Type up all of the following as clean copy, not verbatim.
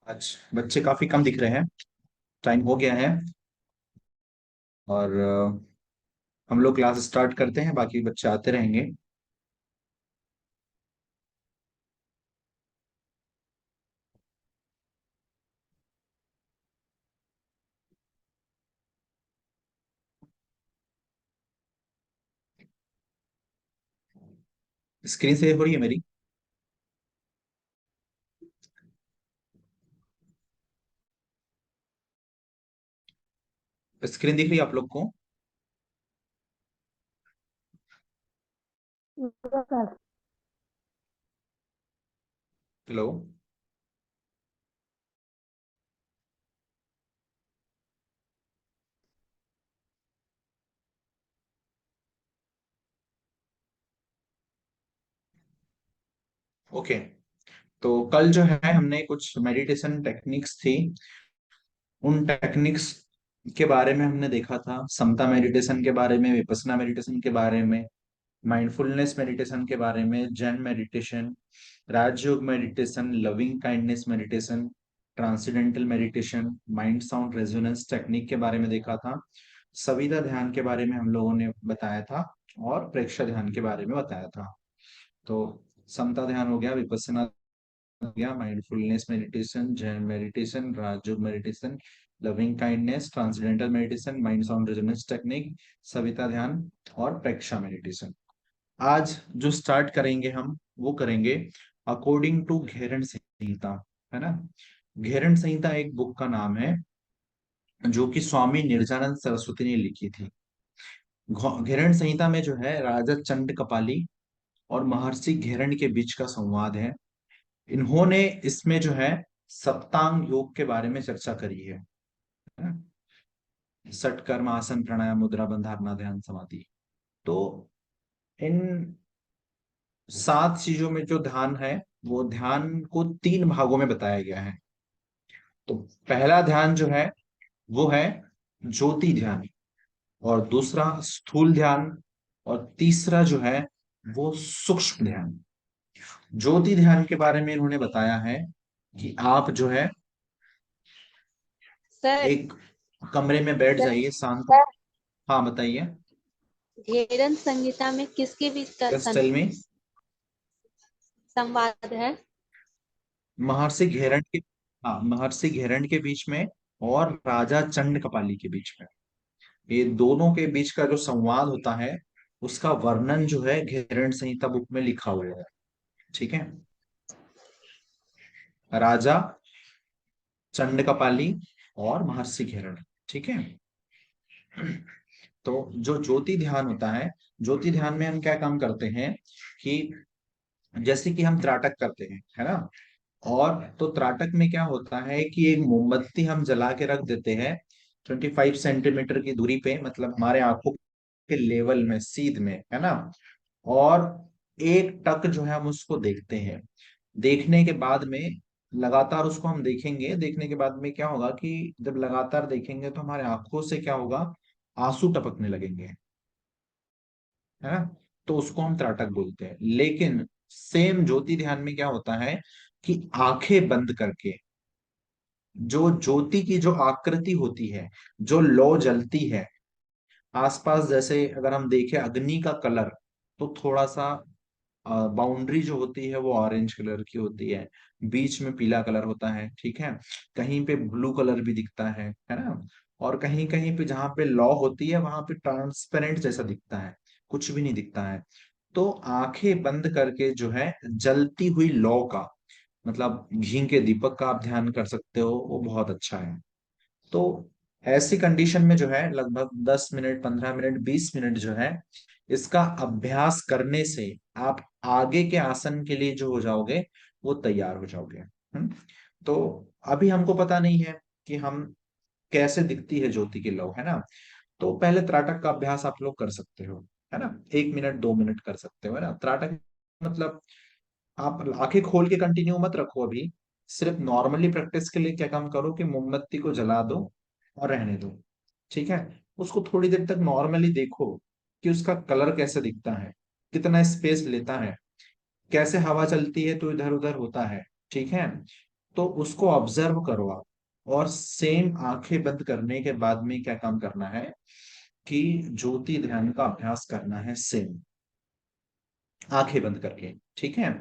आज बच्चे काफी कम दिख रहे हैं। टाइम हो गया है। और हम लोग क्लास स्टार्ट करते हैं, बाकी बच्चे आते रहेंगे। स्क्रीन से हो रही है मेरी? स्क्रीन दिख रही है आप लोग को? हेलो। ओके। तो कल जो है हमने कुछ मेडिटेशन टेक्निक्स थी, उन टेक्निक्स के बारे में हमने देखा था। समता मेडिटेशन के बारे में, विपस्सना मेडिटेशन के बारे में, माइंडफुलनेस मेडिटेशन के बारे में, Jain meditation, Rajyoga meditation, loving kindness meditation, transcendental meditation, mind sound resonance technique के बारे में देखा था। सविता ध्यान के बारे में हम लोगों ने बताया था, और प्रेक्षा ध्यान के बारे में बताया था। तो समता ध्यान हो गया, विपस्सना हो गया, mindfulness meditation, Jain meditation, Rajyoga meditation, loving kindness, transcendental meditation, mind sound resonance technique, Savita ध्यान और प्रेक्षा मेडिटेशन। आज जो स्टार्ट करेंगे हम वो करेंगे अकॉर्डिंग टू घेरण संहिता, है ना। घेरण संहिता एक बुक का नाम है जो कि स्वामी निर्जानंद सरस्वती ने लिखी थी। घेरण संहिता में जो है राजा चंड कपाली और महर्षि घेरण के बीच का संवाद है। इन्होंने इसमें जो है सप्तांग योग के बारे में चर्चा करी है ना? सठ कर्म, आसन, प्राणायाम, मुद्रा, बंध, धारणा, ध्यान, समाधि। तो इन 7 चीजों में जो ध्यान है, वो ध्यान को 3 भागों में बताया गया है। तो पहला ध्यान जो है वो है ज्योति ध्यान, और दूसरा स्थूल ध्यान, और तीसरा जो है वो सूक्ष्म ध्यान। ज्योति ध्यान के बारे में इन्होंने बताया है कि आप जो है सर। एक कमरे में बैठ सर, जाइए, शांत। हाँ बताइए। घेरन संहिता में किसके बीच का किस स्टाइल में? संवाद है? महर्षि घेरण के, हाँ, महर्षि घेरण के बीच में और राजा चंड कपाली के बीच में। ये दोनों के बीच का जो संवाद होता है उसका वर्णन जो है घेरण संहिता बुक में लिखा हुआ है। ठीक है। राजा चंड कपाली और महर्षि घेरण। ठीक है। तो जो ज्योति ध्यान होता है, ज्योति ध्यान में हम क्या काम करते हैं कि जैसे कि हम त्राटक करते हैं, है ना। और तो त्राटक में क्या होता है कि एक मोमबत्ती हम जला के रख देते हैं 25 सेंटीमीटर की दूरी पे, मतलब हमारे आंखों के लेवल में, सीध में, है ना। और एक टक जो है हम उसको देखते हैं। देखने के बाद में लगातार उसको हम देखेंगे, देखने के बाद में क्या होगा कि जब लगातार देखेंगे तो हमारे आंखों से क्या होगा, आंसू टपकने लगेंगे, है ना। तो उसको हम त्राटक बोलते हैं। लेकिन सेम ज्योति ध्यान में क्या होता है कि आंखें बंद करके जो ज्योति की जो आकृति होती है, जो लौ जलती है आसपास, जैसे अगर हम देखें अग्नि का कलर, तो थोड़ा सा बाउंड्री जो होती है वो ऑरेंज कलर की होती है, बीच में पीला कलर होता है, ठीक है। कहीं पे ब्लू कलर भी दिखता है ना। और कहीं कहीं पे जहां पे लौ होती है वहां पे ट्रांसपेरेंट जैसा दिखता है, कुछ भी नहीं दिखता है। तो आंखें बंद करके जो है जलती हुई लौ का, मतलब घी के दीपक का आप ध्यान कर सकते हो, वो बहुत अच्छा है। तो ऐसी कंडीशन में जो है लगभग 10 मिनट, 15 मिनट, 20 मिनट जो है इसका अभ्यास करने से आप आगे के आसन के लिए जो हो जाओगे वो तैयार हो जाओगे। तो अभी हमको पता नहीं है कि हम कैसे दिखती है ज्योति की लौ, है ना। तो पहले त्राटक का अभ्यास आप लोग कर सकते हो, है ना। 1 मिनट, 2 मिनट कर सकते हो, है ना। त्राटक मतलब आप आंखें खोल के कंटिन्यू मत रखो अभी। सिर्फ नॉर्मली प्रैक्टिस के लिए क्या काम करो कि मोमबत्ती को जला दो और रहने दो। ठीक है। उसको थोड़ी देर तक नॉर्मली देखो कि उसका कलर कैसे दिखता है, कितना स्पेस लेता है, कैसे हवा चलती है तो इधर उधर होता है। ठीक है। तो उसको ऑब्जर्व करो आप, और सेम आंखें बंद करने के बाद में क्या काम करना है कि ज्योति ध्यान का अभ्यास करना है, सेम आंखें बंद करके, ठीक है।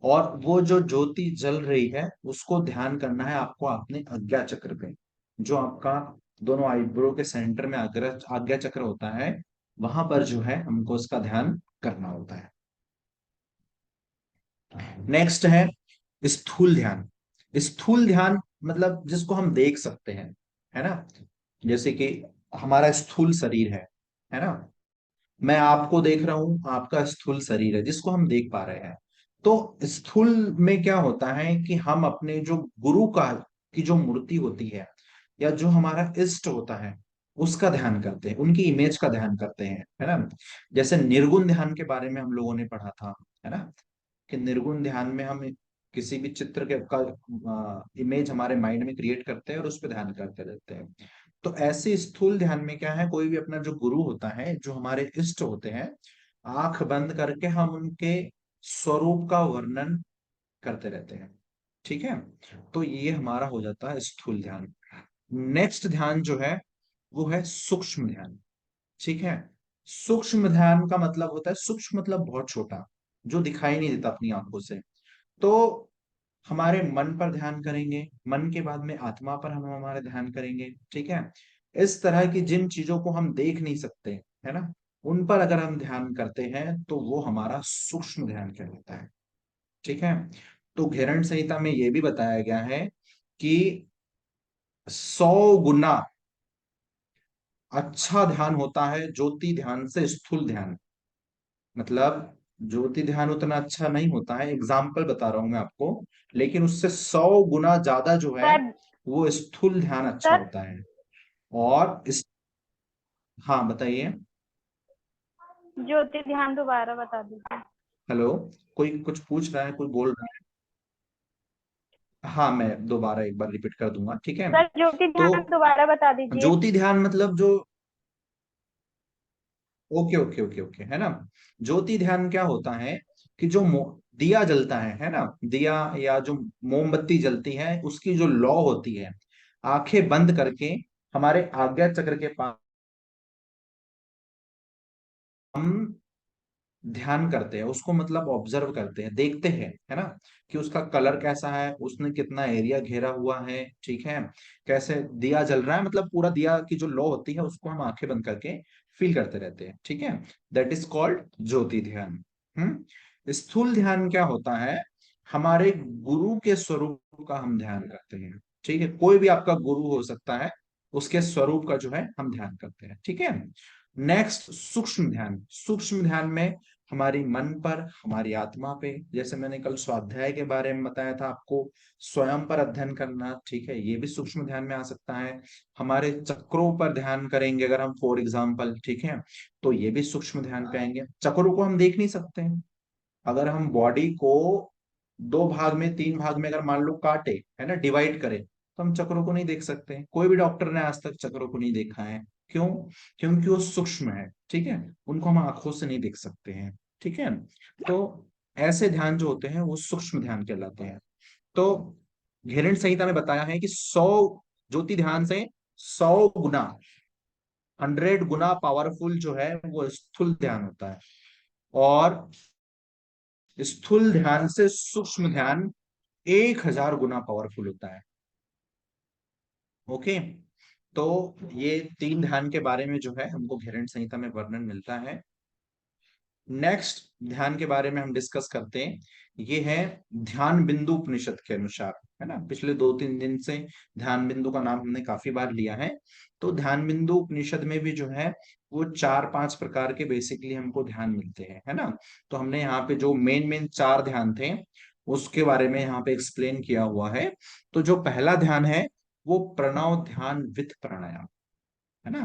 और वो जो ज्योति जल रही है उसको ध्यान करना है आपको अपने आज्ञा चक्र पे, जो आपका दोनों आईब्रो के सेंटर में आज्ञा चक्र होता है, वहां पर जो है हमको उसका ध्यान करना होता है। नेक्स्ट है स्थूल ध्यान। स्थूल ध्यान मतलब जिसको हम देख सकते हैं, है ना, जैसे कि हमारा स्थूल शरीर है ना, मैं आपको देख रहा हूं, आपका स्थूल शरीर है जिसको हम देख पा रहे हैं। तो स्थूल में क्या होता है कि हम अपने जो गुरु का की जो मूर्ति होती है, या जो हमारा इष्ट होता है, उसका ध्यान करते हैं, उनकी इमेज का ध्यान करते हैं, है ना। जैसे निर्गुण ध्यान के बारे में हम लोगों ने पढ़ा था, है ना, कि निर्गुण ध्यान में हम किसी भी चित्र के का इमेज हमारे माइंड में क्रिएट करते हैं और उस पर ध्यान करते रहते हैं। तो ऐसे स्थूल ध्यान में क्या है, कोई भी अपना जो गुरु होता है, जो हमारे इष्ट होते हैं, आंख बंद करके हम उनके स्वरूप का वर्णन करते रहते हैं, ठीक है। तो ये हमारा हो जाता है स्थूल ध्यान। नेक्स्ट ध्यान जो है वो है सूक्ष्म ध्यान, ठीक है। सूक्ष्म ध्यान का मतलब होता है, सूक्ष्म मतलब बहुत छोटा, जो दिखाई नहीं देता अपनी आंखों से। तो हमारे मन पर ध्यान करेंगे, मन के बाद में आत्मा पर हम हमारे ध्यान करेंगे, ठीक है। इस तरह की जिन चीजों को हम देख नहीं सकते, है ना, उन पर अगर हम ध्यान करते हैं तो वो हमारा सूक्ष्म ध्यान कहलाता है, ठीक है। तो घेरण संहिता में ये भी बताया गया है कि 100 गुना अच्छा ध्यान होता है ज्योति ध्यान से स्थूल ध्यान। मतलब ज्योति ध्यान उतना अच्छा नहीं होता है, एग्जाम्पल बता रहा हूं मैं आपको, लेकिन उससे 100 गुना ज्यादा जो है सर वो स्थूल ध्यान अच्छा सर होता है। और इस, हाँ बताइए। ज्योति ध्यान दोबारा बता दीजिए। हेलो, कोई कुछ पूछ रहा है, कोई बोल रहा है? हाँ, मैं दोबारा एक बार रिपीट कर दूंगा, ठीक है। सर ज्योति तो ध्यान दोबारा बता दीजिए। ज्योति ध्यान मतलब जो, ओके ओके ओके ओके, है ना। ज्योति ध्यान क्या होता है कि जो दिया जलता है ना, दिया या जो मोमबत्ती जलती है, उसकी जो लौ होती है, आंखें बंद करके हमारे आज्ञा चक्र के पास हम ध्यान करते हैं उसको, मतलब ऑब्जर्व करते हैं, देखते हैं, है ना, कि उसका कलर कैसा है, उसने कितना एरिया घेरा हुआ है, ठीक है, कैसे दिया जल रहा है, मतलब पूरा दिया की जो लौ होती है उसको हम आंखें बंद करके फील करते रहते हैं, ठीक है। दैट इज कॉल्ड ज्योति ध्यान। स्थूल ध्यान क्या होता है, हमारे गुरु के स्वरूप का हम ध्यान करते हैं, ठीक है। कोई भी आपका गुरु हो सकता है, उसके स्वरूप का जो है हम ध्यान करते हैं, ठीक है। नेक्स्ट सूक्ष्म ध्यान। सूक्ष्म ध्यान में हमारी मन पर, हमारी आत्मा पे, जैसे मैंने कल स्वाध्याय के बारे में बताया था आपको, स्वयं पर अध्ययन करना, ठीक है, ये भी सूक्ष्म ध्यान में आ सकता है। हमारे चक्रों पर ध्यान करेंगे अगर हम, फॉर एग्जाम्पल, ठीक है, तो ये भी सूक्ष्म ध्यान पे आएंगे। चक्रों को हम देख नहीं सकते हैं, अगर हम बॉडी को 2 भाग में, 3 भाग में अगर मान लो काटे, है ना, डिवाइड करें, तो हम चक्रों को नहीं देख सकते हैं। कोई भी डॉक्टर ने आज तक चक्रों को नहीं देखा है। क्यों? क्योंकि वो सूक्ष्म है, ठीक है, उनको हम आंखों से नहीं देख सकते हैं, ठीक है। तो ऐसे ध्यान जो होते हैं वो सूक्ष्म ध्यान कहलाते हैं। तो घेरण संहिता में बताया है कि 100 ज्योति ध्यान से 100 गुना, 100 गुना पावरफुल जो है वो स्थूल ध्यान होता है। और स्थूल ध्यान से सूक्ष्म ध्यान 1000 गुना पावरफुल होता है। ओके। तो ये 3 ध्यान के बारे में जो है हमको घेरण संहिता में वर्णन मिलता है। नेक्स्ट ध्यान के बारे में हम डिस्कस करते हैं, ये है ध्यान बिंदु उपनिषद के अनुसार, है ना। पिछले 2-3 दिन से ध्यान बिंदु का नाम हमने काफी बार लिया है। तो ध्यान बिंदु उपनिषद में भी जो है वो 4-5 प्रकार के बेसिकली हमको ध्यान मिलते हैं, है ना। तो हमने यहाँ पे जो मेन मेन 4 ध्यान थे उसके बारे में यहाँ पे एक्सप्लेन किया हुआ है। तो जो पहला ध्यान है वो प्रणव ध्यान विथ प्राणायाम, है ना।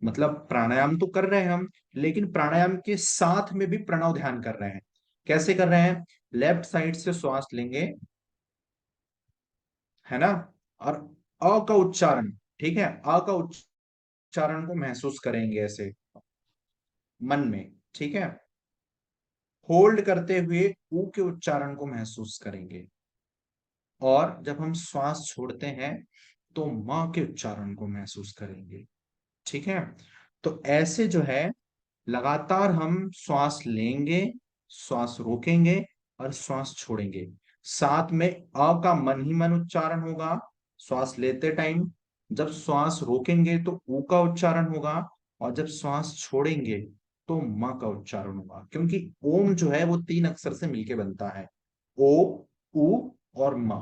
मतलब प्राणायाम तो कर रहे हैं हम, लेकिन प्राणायाम के साथ में भी प्रणव ध्यान कर रहे हैं। कैसे कर रहे हैं? लेफ्ट साइड से श्वास लेंगे, है ना, और अ का उच्चारण, ठीक है, अ का उच्चारण को महसूस करेंगे ऐसे मन में, ठीक है। होल्ड करते हुए ऊ के उच्चारण को महसूस करेंगे, और जब हम श्वास छोड़ते हैं तो माँ के उच्चारण को महसूस करेंगे। ठीक है, तो ऐसे जो है लगातार हम श्वास लेंगे, श्वास रोकेंगे और श्वास छोड़ेंगे। साथ में अ का मन ही मन उच्चारण होगा श्वास लेते टाइम, जब श्वास रोकेंगे तो ऊ का उच्चारण होगा, और जब श्वास छोड़ेंगे तो म का उच्चारण होगा। क्योंकि ओम जो है वो 3 अक्षर से मिलके बनता है, ओ, उ और म।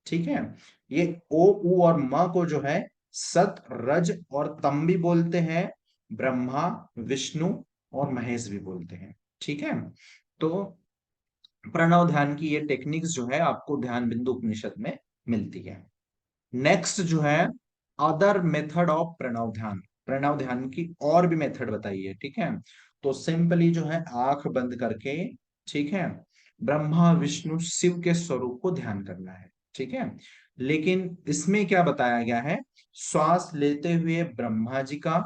ठीक है, ये ओ, उ और म को जो है सत, रज और तम भी बोलते हैं, ब्रह्मा, विष्णु और महेश भी बोलते हैं। ठीक है, तो प्रणव ध्यान की ये टेक्निक्स जो है आपको ध्यान बिंदु उपनिषद में मिलती है। नेक्स्ट जो है अदर मेथड ऑफ प्रणव ध्यान, प्रणव ध्यान की और भी मेथड बताइए। ठीक है, तो सिंपली जो है आंख बंद करके, ठीक है, ब्रह्मा विष्णु शिव के स्वरूप को ध्यान करना है। ठीक है, लेकिन इसमें क्या बताया गया है, श्वास लेते हुए ब्रह्मा जी का,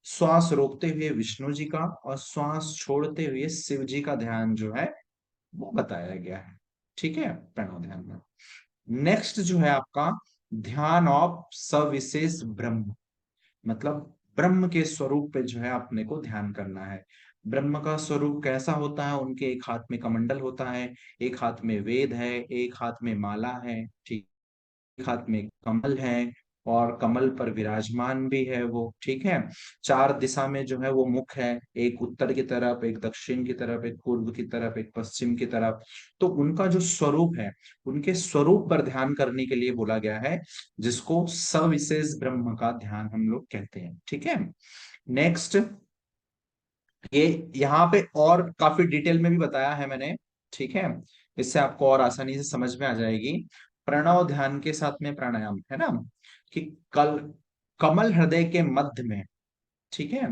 श्वास रोकते हुए विष्णु जी का और श्वास छोड़ते हुए शिव जी का ध्यान जो है वो बताया गया है। ठीक है, प्रणव ध्यान में नेक्स्ट जो है आपका ध्यान ऑफ सविशेष ब्रह्म, मतलब ब्रह्म के स्वरूप पे जो है अपने को ध्यान करना है। ब्रह्म का स्वरूप कैसा होता है, उनके एक हाथ में कमंडल होता है, एक हाथ में वेद है, एक हाथ में माला है, ठीक, हाथ में कमल है और कमल पर विराजमान भी है वो। ठीक है, 4 दिशा में जो है वो मुख है, एक उत्तर की तरफ, एक दक्षिण की तरफ, एक पूर्व की तरफ, एक पश्चिम की तरफ। तो उनका जो स्वरूप है, उनके स्वरूप पर ध्यान करने के लिए बोला गया है, जिसको सविशेष ब्रह्म का ध्यान हम लोग कहते हैं। ठीक है, नेक्स्ट ये यहाँ पे और काफी डिटेल में भी बताया है मैंने। ठीक है, इससे आपको और आसानी से समझ में आ जाएगी। प्रणव ध्यान के साथ में प्राणायाम है ना, कि कल कमल हृदय के मध्य में, ठीक है,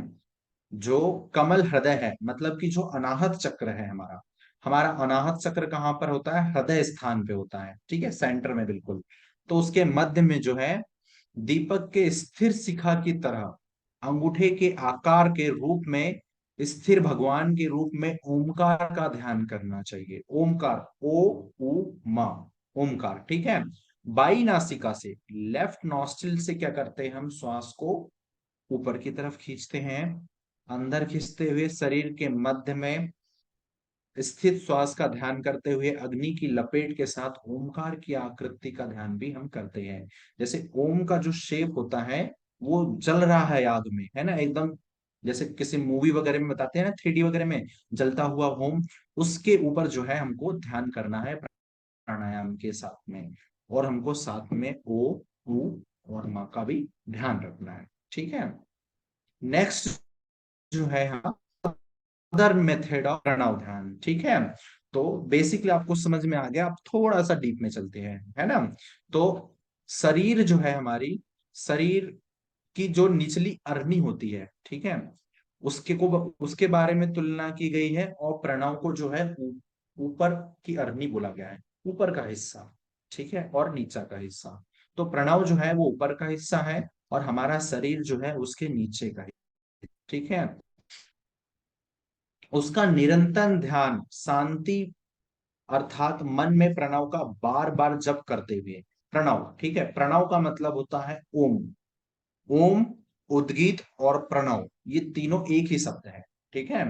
जो कमल हृदय है, मतलब कि जो अनाहत चक्र है हमारा, हमारा अनाहत चक्र कहाँ पर होता है, हृदय स्थान पे होता है। ठीक है, सेंटर में बिल्कुल। तो उसके मध्य में जो है दीपक के स्थिर शिखा की तरह अंगूठे के आकार के रूप में स्थिर भगवान के रूप में ओमकार का ध्यान करना चाहिए। ओमकार, ओ, उ, मा, ओमकार। ठीक है, बाई नासिका से, लेफ्ट नॉस्ट्रिल से क्या करते हैं, हम श्वास को ऊपर की तरफ खींचते हैं, अंदर खींचते हुए शरीर के मध्य में स्थित श्वास का ध्यान करते हुए अग्नि की लपेट के साथ ओमकार की आकृति का ध्यान भी हम करते हैं। जैसे ओम का जो शेप होता है वो जल रहा है आग में, है ना, एकदम जैसे किसी मूवी वगैरह में बताते हैं ना, 3D वगैरह में जलता हुआ होम, उसके ऊपर जो है हमको ध्यान करना है प्राणायाम के साथ में। और हमको साथ में ओ, उ और मा का भी ध्यान रखना है। ठीक है, नेक्स्ट जो है अदर मेथड ऑफ प्रणव ध्यान। ठीक है, तो बेसिकली आपको समझ में आ गया, आप थोड़ा सा डीप में चलते हैं, है ना। तो शरीर जो है हमारी, शरीर की जो निचली अरनी होती है, ठीक है, उसके बारे में तुलना की गई है, और प्रणव को जो है ऊपर की अरनी बोला गया है, ऊपर का हिस्सा। ठीक है, और नीचा का हिस्सा। तो प्रणव जो है वो ऊपर का हिस्सा है और हमारा शरीर जो है उसके नीचे का हिस्सा। ठीक है, उसका निरंतर ध्यान शांति, अर्थात मन में प्रणव का बार बार जप करते हुए, प्रणव, ठीक है, प्रणव का मतलब होता है ओम। ओम, उद्गीत और प्रणव, ये तीनों एक ही शब्द है। ठीक है,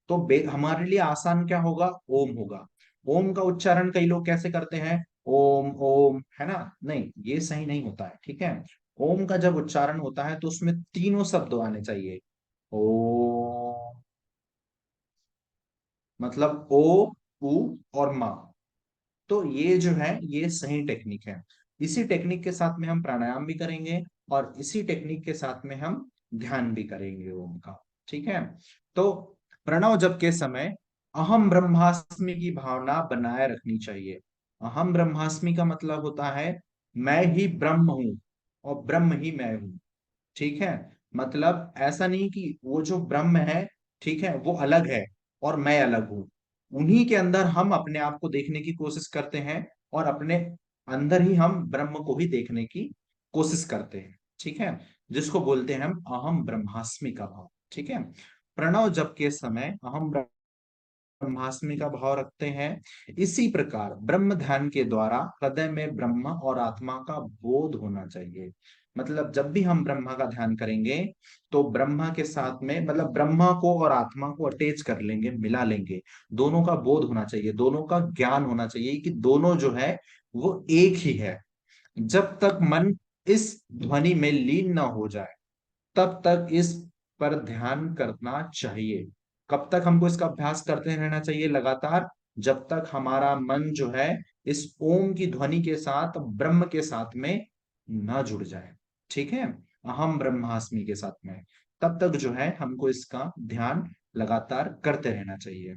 तो हमारे लिए आसान क्या होगा, ओम होगा। ओम का उच्चारण कई लोग कैसे करते हैं, ओम ओम, है ना, नहीं, ये सही नहीं होता है। ठीक है, ओम का जब उच्चारण होता है तो उसमें तीनों शब्द आने चाहिए। ओ, मतलब ओ, उ और मा। तो ये जो है ये सही टेक्निक है। इसी टेक्निक के साथ में हम प्राणायाम भी करेंगे और इसी टेक्निक के साथ में हम ध्यान भी करेंगे ओम का। ठीक है, तो प्रणव जप के समय अहम ब्रह्मास्मि की भावना बनाए रखनी चाहिए। अहम ब्रह्मास्मि का मतलब होता है मैं ही ब्रह्म हूं और ब्रह्म ही मैं हूं। ठीक है, मतलब ऐसा नहीं कि वो जो ब्रह्म है, ठीक है, वो अलग है और मैं अलग हूं। उन्हीं के अंदर हम अपने आप को देखने की कोशिश करते हैं और अपने अंदर ही हम ब्रह्म को ही देखने की कोशिश करते हैं। ठीक है, जिसको बोलते हैं हम अहम ब्रह्मास्मि का भाव। ठीक है, प्रणव जप के समय अहम ब्रह्मास्मि का भाव रखते हैं। इसी प्रकार ब्रह्म ध्यान के द्वारा हृदय में ब्रह्म और आत्मा का बोध होना चाहिए। मतलब जब भी हम ब्रह्मा का ध्यान करेंगे तो ब्रह्मा के साथ में, मतलब ब्रह्मा को और आत्मा को अटैच कर लेंगे, मिला लेंगे। दोनों का बोध होना चाहिए, दोनों का ज्ञान होना चाहिए कि दोनों जो है वो एक ही है। जब तक मन इस ध्वनि में लीन ना हो जाए तब तक इस पर ध्यान करना चाहिए। कब तक हमको इसका अभ्यास करते रहना चाहिए? लगातार, जब तक हमारा मन जो है इस ओम की ध्वनि के साथ, ब्रह्म के साथ में न जुड़ जाए। ठीक है, अहम ब्रह्मास्मि के साथ में, तब तक जो है हमको इसका ध्यान लगातार करते रहना चाहिए।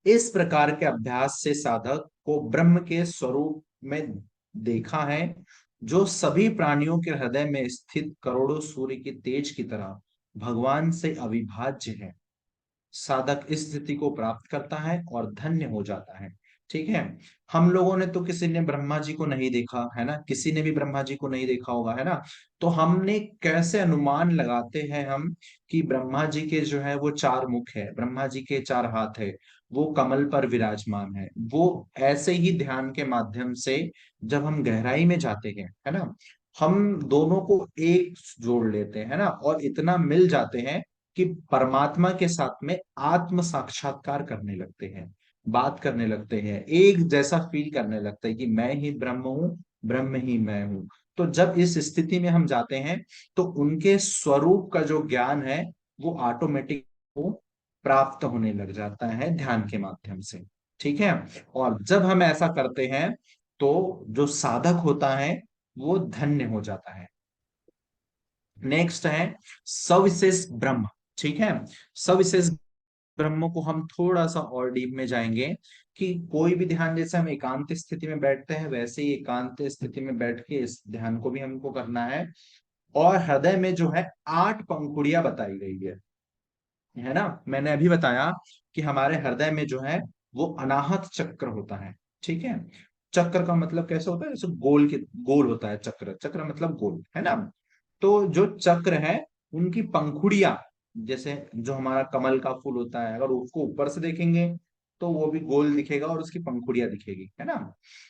इस प्रकार के अभ्यास से साधक को ब्रह्म के स्वरूप में देखा है, जो सभी प्राणियों के हृदय में स्थित करोड़ों सूर्य के तेज की तरह भगवान से अविभाज्य है। साधक इस स्थिति को प्राप्त करता है और धन्य हो जाता है। ठीक है, हम लोगों ने तो किसी ने ब्रह्मा जी को नहीं देखा है ना, किसी ने भी ब्रह्मा जी को नहीं देखा होगा, है ना। तो हमने कैसे अनुमान लगाते हैं हम कि ब्रह्मा जी के जो है वो चार मुख है, ब्रह्मा जी के चार हाथ है, वो कमल पर विराजमान है। वो ऐसे ही ध्यान के माध्यम से जब हम गहराई में जाते हैं, है ना, हम दोनों को एक जोड़ लेते हैं ना, और इतना मिल जाते हैं कि परमात्मा के साथ में आत्म साक्षात्कार करने लगते हैं, बात करने लगते हैं, एक जैसा फील करने लगता है कि मैं ही ब्रह्म हूँ, ब्रह्म ही मैं हूँ। तो जब इस स्थिति में हम जाते हैं तो उनके स्वरूप का जो ज्ञान है वो ऑटोमेटिक को प्राप्त होने लग जाता है ध्यान के माध्यम से। ठीक है, और जब हम ऐसा करते हैं तो जो साधक होता है वो धन्य हो जाता है। नेक्स्ट है सविशेष ब्रह्म। ठीक है, सविशेष ब्रह्म को हम थोड़ा सा और डीप में जाएंगे कि कोई भी ध्यान, जैसे हम एकांत स्थिति में बैठते हैं वैसे ही एकांत स्थिति में बैठ के इस ध्यान को भी हमको करना है। और हृदय में जो है 8 पंखुड़ियां बताई गई है ना। मैंने अभी बताया कि हमारे हृदय में जो है वो अनाहत चक्र होता है। ठीक है, चक्र का मतलब कैसे होता है? जैसे गोल के गोल होता है चक्र, चक्र मतलब गोल, है ना। तो जो चक्र है उनकी पंखुड़ियां, जैसे जो हमारा कमल का फूल होता है, अगर उसको ऊपर से देखेंगे तो वो भी गोल दिखेगा और उसकी पंखुड़ियां दिखेगी, है ना।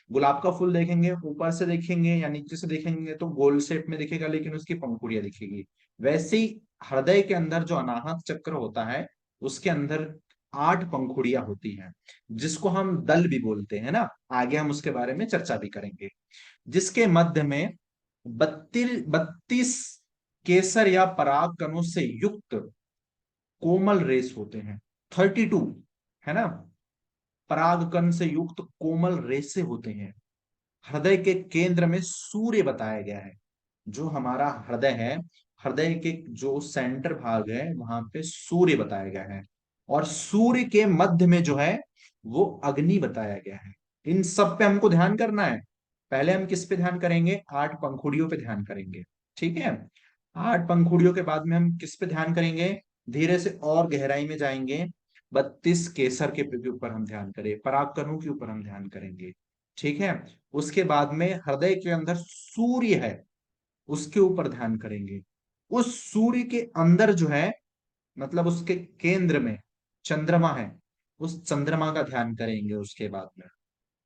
गुलाब का फूल देखेंगे, ऊपर से देखेंगे या नीचे से देखेंगे तो गोल शेप में दिखेगा, लेकिन उसकी पंखुड़ियां दिखेगी। वैसे ही हृदय के अंदर जो अनाहत चक्र होता है उसके अंदर 8 पंखुड़ियां होती हैं, जिसको हम दल भी बोलते हैं ना। आगे हम उसके बारे में चर्चा भी करेंगे। जिसके मध्य में 32 केसर या पराग कणों से युक्त कोमल रेस होते हैं। 32, है ना, पराग कण से युक्त कोमल रेसे होते हैं। हृदय के केंद्र में सूर्य बताया गया है। जो हमारा हृदय है, हृदय के जो सेंटर भाग है वहां पे सूर्य बताया गया है। और सूर्य के मध्य में जो है वो अग्नि बताया गया है। इन सब पे हमको ध्यान करना है। पहले हम किस पे ध्यान करेंगे? 8 पंखुड़ियों पे ध्यान करेंगे। ठीक है, 8 पंखुड़ियों के बाद में हम किस पे ध्यान करेंगे? धीरे से और गहराई में जाएंगे। 32 केसर के ऊपर हम ध्यान करें, परागकणों के ऊपर हम ध्यान करेंगे। ठीक है, उसके बाद में हृदय के अंदर सूर्य है, उसके ऊपर ध्यान करेंगे। उस सूर्य के अंदर जो है, मतलब उसके केंद्र में चंद्रमा है, उस चंद्रमा का ध्यान करेंगे। उसके बाद में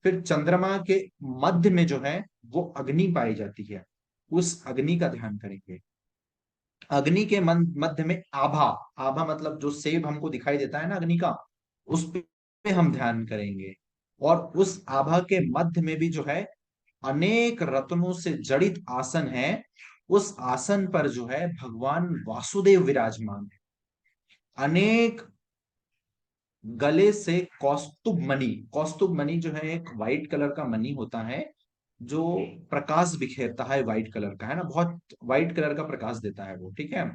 फिर चंद्रमा के मध्य में जो है वो अग्नि पाई जाती है, उस अग्नि का ध्यान करेंगे। अग्नि के मध्य में आभा, आभा मतलब जो सेब हमको दिखाई देता है ना अग्नि का, उस पे हम ध्यान करेंगे। और उस आभा के मध्य में भी जो है अनेक रत्नों से जड़ित आसन है। उस आसन पर जो है भगवान वासुदेव विराजमान है। अनेक गले से कौस्तुभ मणि, कौस्तुभ मणि जो है एक व्हाइट कलर का मणि होता है जो प्रकाश बिखेरता है, व्हाइट कलर का, है ना, बहुत व्हाइट कलर का प्रकाश देता है वो। ठीक है,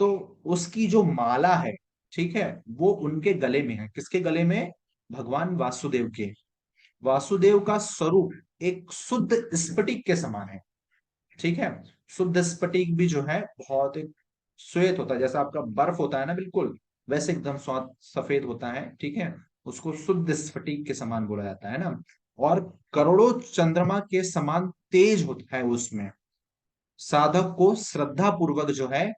तो उसकी जो माला है, ठीक है, वो उनके गले में है। किसके गले में? भगवान वासुदेव के। वासुदेव का स्वरूप एक शुद्ध स्फटिक के समान है। ठीक है, शुद्ध स्फटिक भी जो है बहुत एक श्वेत होता है, जैसा आपका बर्फ होता है ना, बिल्कुल वैसे एकदम स्वाद सफेद होता है। ठीक है, उसको शुद्ध स्फटिक के समान बोला जाता है ना। और करोड़ों चंद्रमा के समान तेज होता है उसमें। साधक को श्रद्धा पूर्वक जो है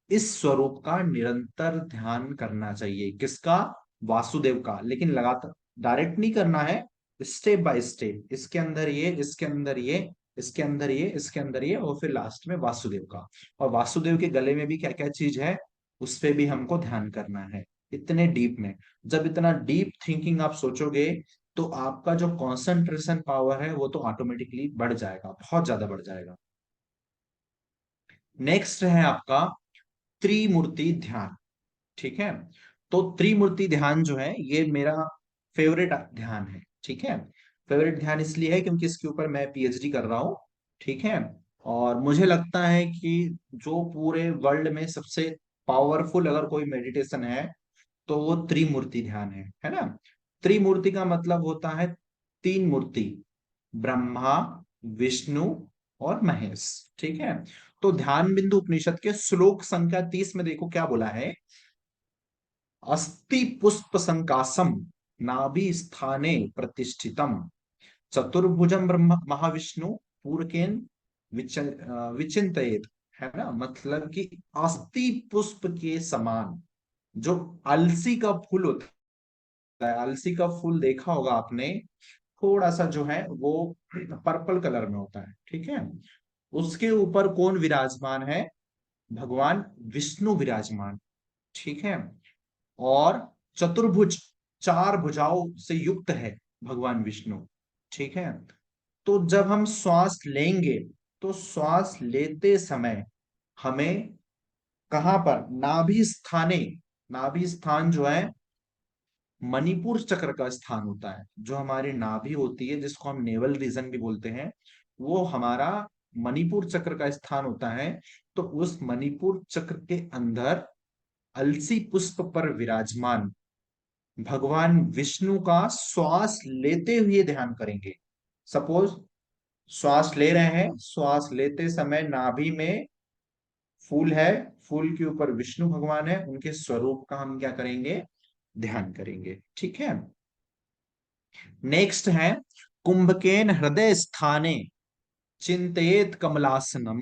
इस स्वरूप का निरंतर ध्यान करना चाहिए। किसका? वासुदेव का, लेकिन लगातार डायरेक्ट नहीं करना है, स्टेप बाय स्टेप, इसके अंदर ये, इसके अंदर ये, इसके अंदर ये, इसके अंदर ये, और फिर लास्ट में वासुदेव का। और वासुदेव के गले में भी क्या क्या चीज है, उस पे भी हमको ध्यान करना है, इतने डीप में। जब इतना डीप थिंकिंग आप सोचोगे, तो आपका जो कंसंट्रेशन पावर है वो तो ऑटोमेटिकली बढ़ जाएगा, बहुत ज्यादा बढ़ जाएगा। नेक्स्ट है आपका त्रिमूर्ति ध्यान। ठीक है, तो त्रिमूर्ति ध्यान जो है ये मेरा फेवरेट ध्यान है। ठीक है, फेवरेट ध्यान इसलिए है क्योंकि इसके ऊपर मैं पीएचडी कर रहा हूँ। ठीक है, और मुझे लगता है कि जो पूरे वर्ल्ड में सबसे पावरफुल अगर कोई मेडिटेशन है, तो वो त्रिमूर्ति ध्यान है ना। त्रिमूर्ति का मतलब होता है तीन मूर्ति, ब्रह्मा, विष्णु और महेश। ठीक है, तो ध्यान बिंदु उपनिषद के श्लोक संख्या 30 में देखो क्या बोला है, अस्ति पुष्प संकासम नाभि स्थाने प्रतिष्ठितम चतुर्भुजम ब्रह्म महाविष्णु पूरकेन विचिंतयेत। है ना, मतलब कि अस्ति पुष्प के समान, जो अलसी का फूल होता है, अलसी का फूल देखा होगा आपने, थोड़ा सा जो है वो पर्पल कलर में होता है। ठीक है, उसके ऊपर कौन विराजमान है, भगवान विष्णु विराजमान। ठीक है, और चतुर्भुज, चार भुजाओं से युक्त है भगवान विष्णु। ठीक है, तो जब हम श्वास लेंगे, तो श्वास लेते समय हमें कहां पर, नाभि स्थाने, नाभि स्थान जो है मणिपुर चक्र का स्थान होता है। जो हमारी नाभि होती है, जिसको हम नेवल रीजन भी बोलते हैं, वो हमारा मणिपुर चक्र का स्थान होता है। तो उस मणिपुर चक्र के अंदर अलसी पुष्प पर विराजमान भगवान विष्णु का श्वास लेते हुए ध्यान करेंगे। सपोज श्वास ले रहे हैं, श्वास लेते समय नाभि में फूल है, फूल के ऊपर विष्णु भगवान है, उनके स्वरूप का हम क्या करेंगे, ध्यान करेंगे। ठीक है, नेक्स्ट है कुंभकेन हृदय स्थाने चिंतयेत कमलासनम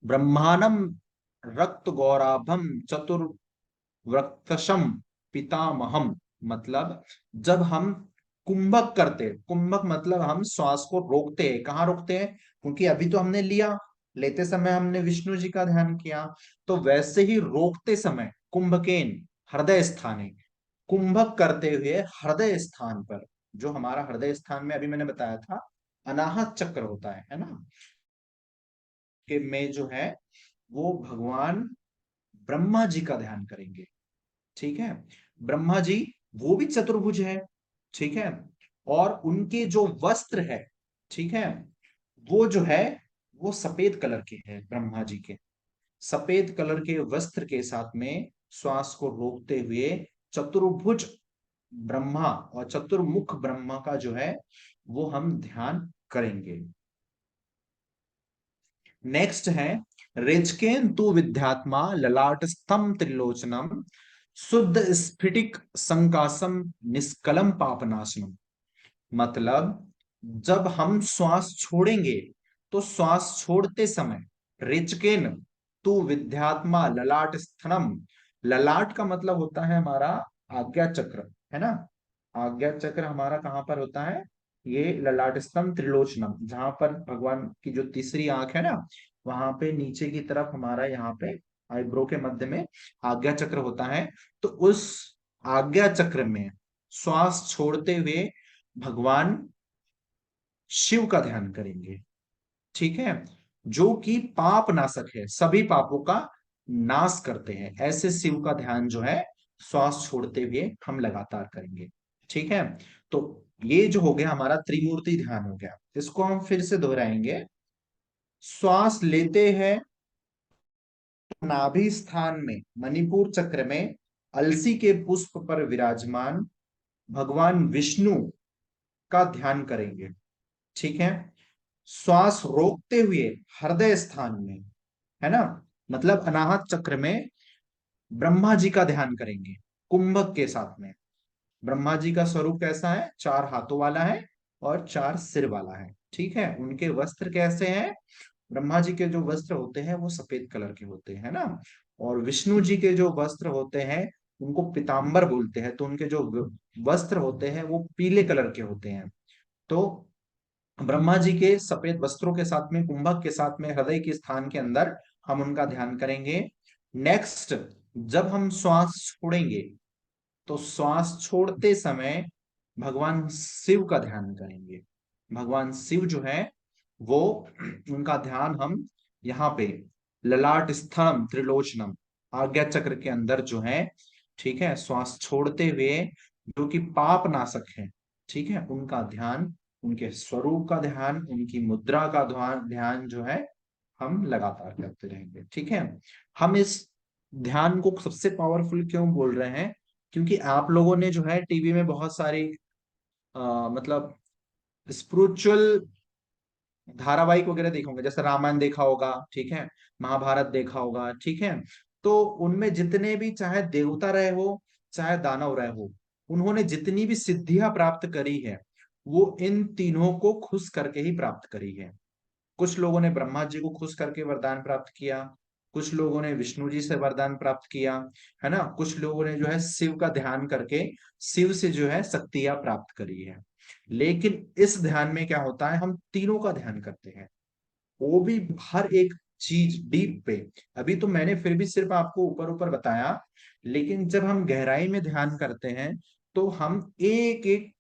ब्रह्मांडम रक्त गौराभम चतुर्वृक्षम पितामहम। मतलब जब हम कुंभक करते, कुंभक मतलब हम श्वास को रोकते हैं, कहाँ रोकते हैं, क्योंकि अभी तो हमने लिया, लेते समय हमने विष्णु जी का ध्यान किया, तो वैसे ही रोकते समय कुंभकेन हृदय स्थाने, कुंभक करते हुए हृदय स्थान पर, जो हमारा हृदय स्थान में अभी मैंने बताया था अनाहत चक्र होता है ना, कि में जो है वो भगवान ब्रह्मा जी का ध्यान करेंगे। ठीक है, ब्रह्मा जी वो भी चतुर्भुज है। ठीक है, और उनके जो वस्त्र है, ठीक है, वो जो है वो सफेद कलर के हैं ब्रह्मा जी के। सफेद कलर के वस्त्र के साथ में श्वास को रोकते हुए चतुर्भुज ब्रह्मा और चतुर्मुख ब्रह्मा का जो है वो हम ध्यान करेंगे। नेक्स्ट है रेचकेन तु विद्यात्मा ललाट स्तंभ त्रिलोचनम शुद्ध स्फटिक संकासम निष्कलम पापनाशनम। मतलब जब हम श्वास छोड़ेंगे, तो श्वास छोड़ते समय रेचकेन तु विद्यात्मा ललाट स्थनम, ललाट का मतलब होता है हमारा आज्ञा चक्र, है ना। आज्ञा चक्र हमारा कहाँ पर होता है, ये ललाट स्तंभ त्रिलोचनम, जहां पर भगवान की जो तीसरी आंख है ना, वहां पे नीचे की तरफ हमारा यहाँ पे आईब्रो के मध्य में आज्ञा चक्र होता है। तो उस आज्ञा चक्र में श्वास छोड़ते हुए भगवान शिव का ध्यान करेंगे। ठीक है, जो कि पाप नाशक है, सभी पापों का नाश करते हैं, ऐसे शिव का ध्यान जो है श्वास छोड़ते हुए हम लगातार करेंगे। ठीक है, तो ये जो हो गया हमारा त्रिमूर्ति ध्यान हो गया, इसको हम फिर से दोहराएंगे। श्वास लेते हैं, नाभि स्थान में मणिपुर चक्र में अलसी के पुष्प पर विराजमान भगवान विष्णु का ध्यान करेंगे। ठीक है, श्वास रोकते हुए हृदय स्थान में, है ना, मतलब अनाहत चक्र में ब्रह्मा जी का ध्यान करेंगे कुंभक के साथ में। ब्रह्मा जी का स्वरूप कैसा है, चार हाथों वाला है और चार सिर वाला है। ठीक है, उनके वस्त्र कैसे हैं, ब्रह्मा जी के जो वस्त्र होते हैं वो सफेद कलर के होते हैं ना, और विष्णु जी के जो वस्त्र होते हैं उनको पीताम्बर बोलते हैं। तो उनके जो वस्त्र होते हैं वो पीले कलर के होते हैं। तो ब्रह्मा जी के सफेद वस्त्रों के साथ में, कुंभक के साथ में, हृदय के स्थान के अंदर हम उनका ध्यान करेंगे। नेक्स्ट, जब हम श्वास छोड़ेंगे तो श्वास छोड़ते समय भगवान शिव का ध्यान करेंगे। भगवान शिव जो है वो, उनका ध्यान हम यहाँ पे ललाट स्थलम त्रिलोचनम आज्ञा चक्र के अंदर जो है, ठीक है, श्वास छोड़ते हुए, जो कि पाप नाशक है, ठीक है, उनका ध्यान, उनके स्वरूप का ध्यान, उनकी मुद्रा का ध्यान ध्यान जो है हम लगातार करते रहेंगे। ठीक है। हम इस ध्यान को सबसे पावरफुल क्यों बोल रहे हैं? क्योंकि आप लोगों ने जो है टीवी में बहुत सारी मतलब स्पिरिचुअल धारावाहिक वगैरह देखे होंगे, जैसे रामायण देखा होगा, ठीक है, महाभारत देखा होगा, ठीक है। तो उनमें जितने भी, चाहे देवता रहे हो चाहे दानव रहे हो, उन्होंने जितनी भी सिद्धियां प्राप्त करी है वो इन तीनों को खुश करके ही प्राप्त करी है। कुछ लोगों ने ब्रह्मा जी को खुश करके वरदान प्राप्त किया, कुछ लोगों ने विष्णु जी से वरदान प्राप्त किया, है ना, कुछ लोगों ने जो है शिव का ध्यान करके शिव से जो है शक्तियां प्राप्त करी है। लेकिन इस ध्यान में क्या होता है, हम तीनों का ध्यान करते हैं, वो भी हर एक चीज डीप पे। अभी तो मैंने फिर भी सिर्फ आपको ऊपर ऊपर बताया, लेकिन जब हम गहराई में ध्यान करते हैं तो हम एक एक,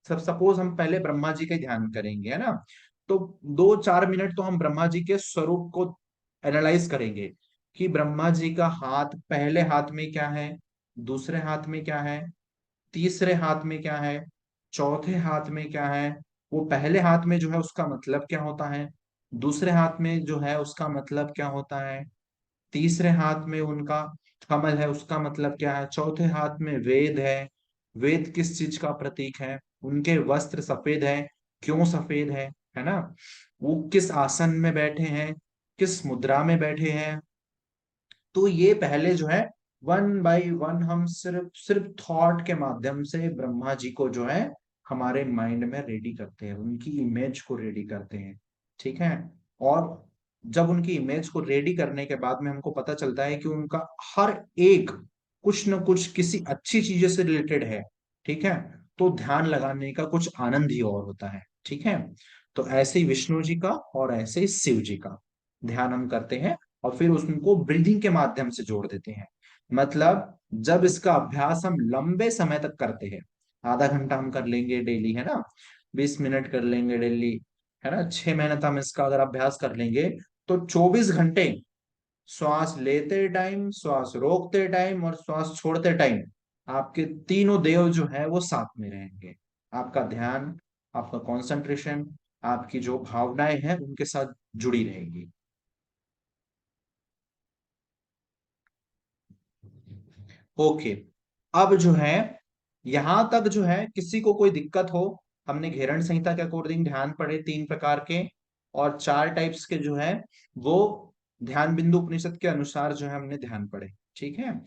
सब सपोज हम पहले ब्रह्मा जी का ध्यान करेंगे, है ना, तो 2-4 मिनट तो हम ब्रह्मा जी के स्वरूप को एनालाइज करेंगे कि ब्रह्मा जी का हाथ, पहले हाथ में क्या है, दूसरे हाथ में क्या है, तीसरे हाथ में क्या है, चौथे हाथ में क्या है, वो पहले हाथ में जो है उसका मतलब क्या होता है, दूसरे हाथ में जो है उसका मतलब क्या होता है, तीसरे हाथ में उनका कमल है उसका मतलब क्या है, चौथे हाथ में वेद है, वेद किस चीज का प्रतीक है, उनके वस्त्र सफेद है, क्यों सफेद है ना, वो किस आसन में बैठे हैं, किस मुद्रा में बैठे हैं। तो ये पहले जो है वन बाय वन हम सिर्फ सिर्फ थॉट के माध्यम से ब्रह्मा जी को जो है हमारे माइंड में रेडी करते हैं, उनकी इमेज को रेडी करते हैं। ठीक है। और जब उनकी इमेज को रेडी करने के बाद में हमको पता चलता है कि उनका हर एक कुछ न कुछ किसी अच्छी चीजों से रिलेटेड है, ठीक है, तो ध्यान लगाने का कुछ आनंद ही और होता है। ठीक है। तो ऐसे ही विष्णु जी का और ऐसे ही शिव जी का ध्यान हम करते हैं, और फिर उसको ब्रीदिंग के माध्यम से जोड़ देते हैं। मतलब जब इसका अभ्यास हम लंबे समय तक करते हैं, आधा घंटा हम कर लेंगे डेली, है ना, 20 मिनट कर लेंगे डेली, है ना, 6 महीने तक हम इसका अगर अभ्यास कर लेंगे, तो 24 घंटे श्वास लेते टाइम, श्वास रोकते टाइम और श्वास छोड़ते टाइम आपके तीनों देव जो है वो साथ में रहेंगे। आपका ध्यान, आपका कंसंट्रेशन, आपकी जो भावनाएं हैं उनके साथ जुड़ी रहेगी। ओके। अब जो है, यहां तक जो है किसी को कोई दिक्कत हो, हमने घेरण संहिता के अकॉर्डिंग ध्यान पढ़े 3 प्रकार के, और 4 टाइप्स के जो है वो ध्यान बिंदु उपनिषद के अनुसार जो है हमने ध्यान पढ़े। ठीक है।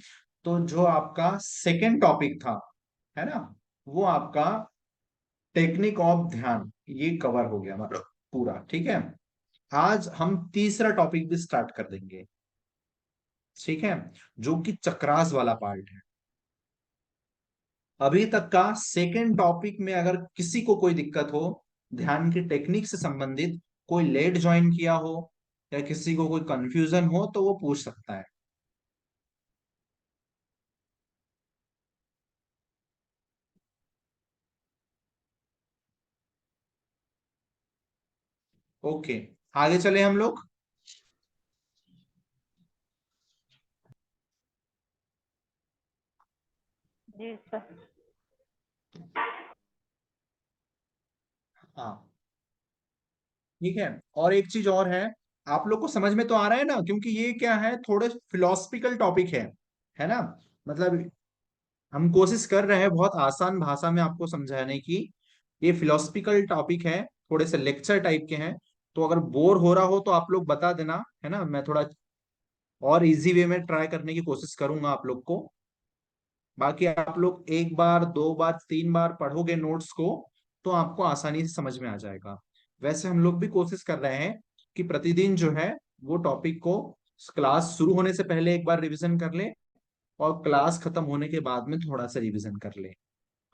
तो जो आपका सेकेंड टॉपिक था, है ना, वो आपका टेक्निक ऑफ ध्यान, ये कवर हो गया मतलब पूरा। ठीक है। आज हम तीसरा टॉपिक भी स्टार्ट कर देंगे, ठीक है, जो कि चक्रास वाला पार्ट है। अभी तक का सेकेंड टॉपिक में अगर किसी को कोई दिक्कत हो ध्यान की टेक्निक से संबंधित, कोई लेट ज्वाइन किया हो या किसी को कोई कंफ्यूजन हो तो वो पूछ सकता है। ओके, आगे चले हम लोग। जी सर। हाँ, ठीक है। और एक चीज और है, आप लोग को समझ में तो आ रहा है ना, क्योंकि ये क्या है, थोड़े फिलोसफिकल टॉपिक है ना, मतलब हम कोशिश कर रहे हैं बहुत आसान भाषा में आपको समझाने की। ये फिलोसफिकल टॉपिक है, थोड़े से लेक्चर टाइप के हैं, तो अगर बोर हो रहा हो तो आप लोग बता देना, है ना, मैं थोड़ा और इजी वे में ट्राई करने की कोशिश करूंगा आप लोग को। बाकी आप लोग एक बार, 2 बार, 3 बार पढ़ोगे नोट्स को तो आपको आसानी से समझ में आ जाएगा। वैसे हम लोग भी कोशिश कर रहे हैं कि प्रतिदिन जो है वो टॉपिक को क्लास शुरू होने से पहले एक बार रिवीजन कर ले, और क्लास खत्म होने के बाद में थोड़ा सा रिवीजन कर ले,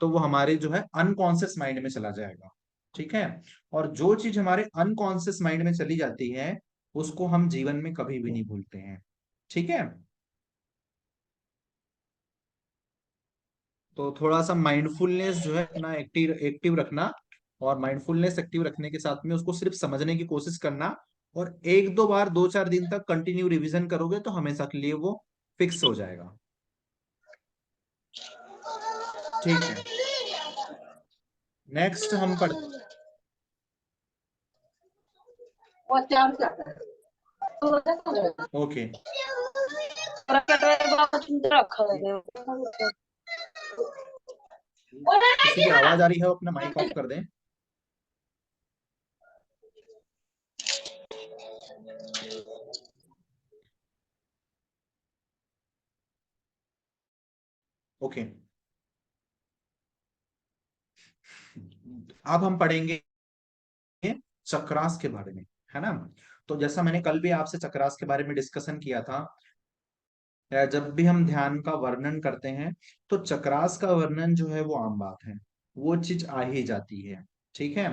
तो वो हमारे जो है अनकॉन्शियस माइंड में चला जाएगा। ठीक है। और जो चीज हमारे अनकॉन्शियस माइंड में चली जाती है उसको हम जीवन में कभी भी नहीं भूलते हैं। ठीक है। तो थोड़ा सा माइंडफुलनेस जो है अपना एक्टिव एक्टिव रखना, और माइंडफुलनेस एक्टिव रखने के साथ में उसको सिर्फ समझने की कोशिश करना, और एक दो बार 2-4 दिन तक कंटिन्यू रिवीजन करोगे तो हमेशा के लिए वो फिक्स हो जाएगा। ठीक है। नेक्स्ट हम पढ़ ओके। किसी की आवाज आ रही है, अपना माइक ऑफ कर दें। ओके। अब हम पढ़ेंगे चक्रास के बारे में, है ना। तो जैसा मैंने कल भी आपसे चक्रास के बारे में डिस्कशन किया था, जब भी हम ध्यान का वर्णन करते हैं तो चक्रास का वर्णन जो है वो आम बात है, वो चीज आ ही जाती है। ठीक है।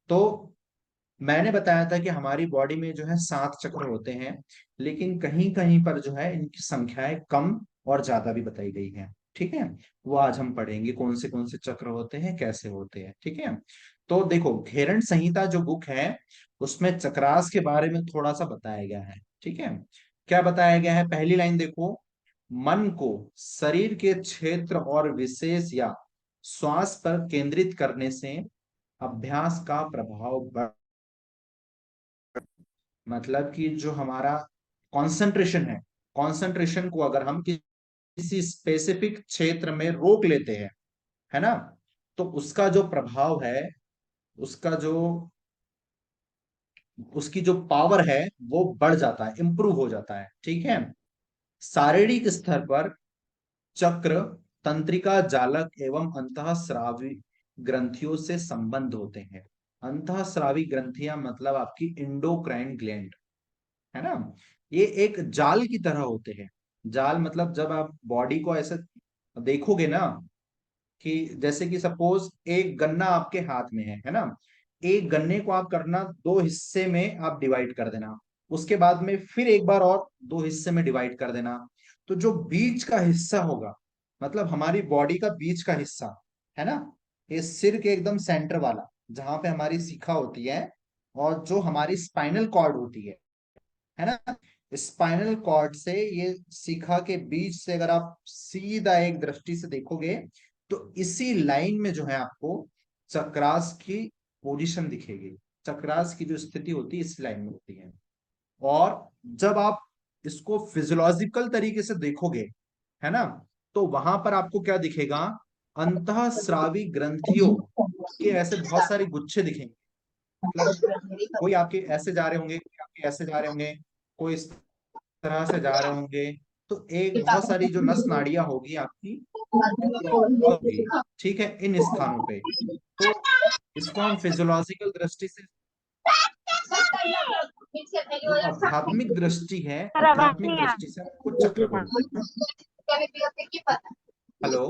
तो मैंने बताया था कि हमारी बॉडी में जो है 7 चक्र होते हैं, लेकिन कहीं कहीं पर जो है इनकी संख्याएं कम और ज्यादा भी बताई गई है। ठीक है। वो आज हम पढ़ेंगे कौन से चक्र होते हैं, कैसे होते हैं। ठीक है। तो देखो, घेरन संहिता जो बुक है उसमें चक्रास के बारे में थोड़ा सा बताया गया है। ठीक है। क्या बताया गया है, पहली लाइन देखो। मन को शरीर के क्षेत्र और विशेष या श्वास पर केंद्रित करने से अभ्यास का प्रभाव बढ़, मतलब कि जो हमारा कंसंट्रेशन है, कंसंट्रेशन को अगर हम किसी स्पेसिफिक क्षेत्र में रोक लेते हैं, है ना, तो उसका जो प्रभाव है, उसका जो उसकी जो पावर है वो बढ़ जाता है, इंप्रूव हो जाता है। ठीक है। शारीरिक स्तर पर चक्र तंत्रिका जालक एवं अंतःस्रावी ग्रंथियों से संबंध होते हैं। अंतःस्रावी ग्रंथियां मतलब आपकी इंडोक्राइन ग्लैंड, है ना। ये एक जाल की तरह होते हैं। जाल मतलब जब आप बॉडी को ऐसे देखोगे ना, कि जैसे कि सपोज एक गन्ना आपके हाथ में है ना, एक गन्ने को आप करना 2 हिस्से में आप डिवाइड कर देना, उसके बाद में फिर एक बार और 2 हिस्से में डिवाइड कर देना, तो जो बीच का हिस्सा होगा, मतलब हमारी बॉडी का बीच का हिस्सा, है ना, ये सिर के एकदम सेंटर वाला, जहां पे हमारी शिखा होती है और जो हमारी स्पाइनल कॉर्ड होती है ना, स्पाइनल कॉर्ड से ये शिखा के बीच से अगर आप सीधा एक दृष्टि से देखोगे तो इसी लाइन में जो है आपको चक्रास की पोजीशन दिखेगी। चक्रास की जो स्थिति होती है इस लाइन में होती है। और जब आप इसको फिजियोलॉजिकल तरीके से देखोगे, है ना, तो वहां पर आपको क्या दिखेगा, अंतःस्रावी ग्रंथियों के ऐसे बहुत सारे गुच्छे दिखेंगे। मतलब कोई आपके ऐसे जा रहे होंगे, कोई आपके ऐसे जा रहे होंगे, कोई इस तरह से जा रहे होंगे, तो एक बहुत सारी जो नस नाड़ियां होगी आपकी वो ब्लॉक होगी। ठीक है, इन स्थानों पे। तो इसको हम फिजियोलॉजिकल दृष्टि से, जो आध्यात्मिक दृष्टि है, सर आवाज आध्यात्मिक नहीं आ दृष्टि से हम कुछ चक्र बोलते हैं। हेलो,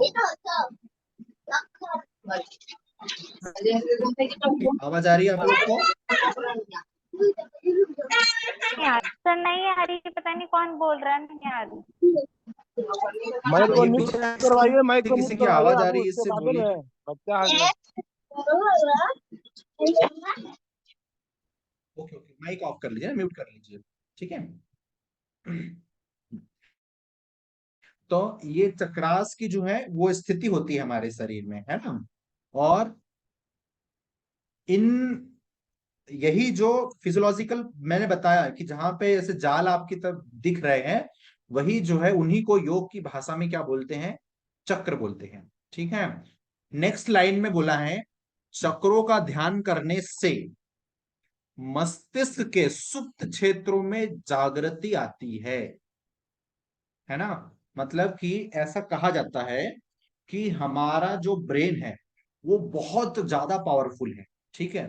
आवाज आ रही है आप लोग को? नहीं आ सर, नहीं आ रही, पता नहीं कौन बोल रहा है, नहीं आ रही। माइक को ये म्यूट पीछे करवाइए, माइक से को किसी म्यूट की करवाइए, आवाज आ आप रही है, उससे इससे बातें बोलिए। रहे बच्चा है। ओके ओके, माइक ऑफ कर लीजिए, म्यूट कर लीजिए। ठीक है। तो ये चक्रास की जो है वो स्थिति होती है हमारे शरीर में, है ना। और इन यही जो फिजियोलॉजिकल मैंने बताया कि जहां पे ऐसे जाल आपकी तरफ दिख रहे हैं, वही जो है उन्हीं को योग की भाषा में क्या बोलते हैं, चक्र बोलते हैं। ठीक है। नेक्स्ट लाइन में बोला है, चक्रों का ध्यान करने से मस्तिष्क के सुप्त क्षेत्रों में जागृति आती है ना। मतलब कि ऐसा कहा जाता है कि हमारा जो ब्रेन है वो बहुत ज्यादा पावरफुल है। ठीक है।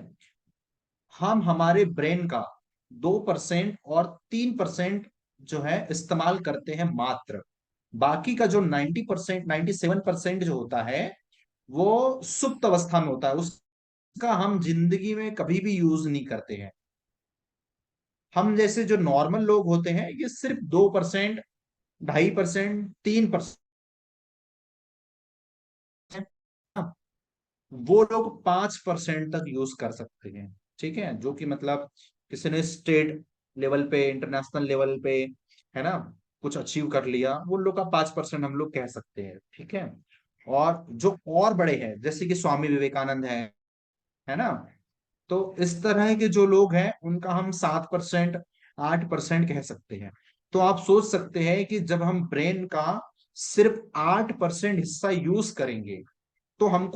हम हमारे ब्रेन का 2% और 3% जो है इस्तेमाल करते हैं मात्र। बाकी का जो 90%, 97% जो होता है वो सुप्त अवस्था में होता है, उसका हम जिंदगी में कभी भी यूज नहीं करते हैं। हम जैसे जो नॉर्मल लोग होते हैं ये सिर्फ 2%, 2.5%, 3%, वो लोग 5% तक यूज कर सकते हैं। ठीक है, जो कि मतलब किसी ने स्टेट लेवल पे, इंटरनेशनल लेवल पे, है ना, कुछ अचीव कर लिया, वो लोग का 5% हम लोग कह सकते हैं। ठीक है, और जो और बड़े हैं जैसे कि स्वामी विवेकानंद है ना, तो इस तरह के जो लोग हैं उनका हम 7%, 8% कह सकते हैं। तो आप सोच सकते हैं कि जब हम ब्रेन का सिर्फ 8% हिस्सा यूज करेंगे तो हमको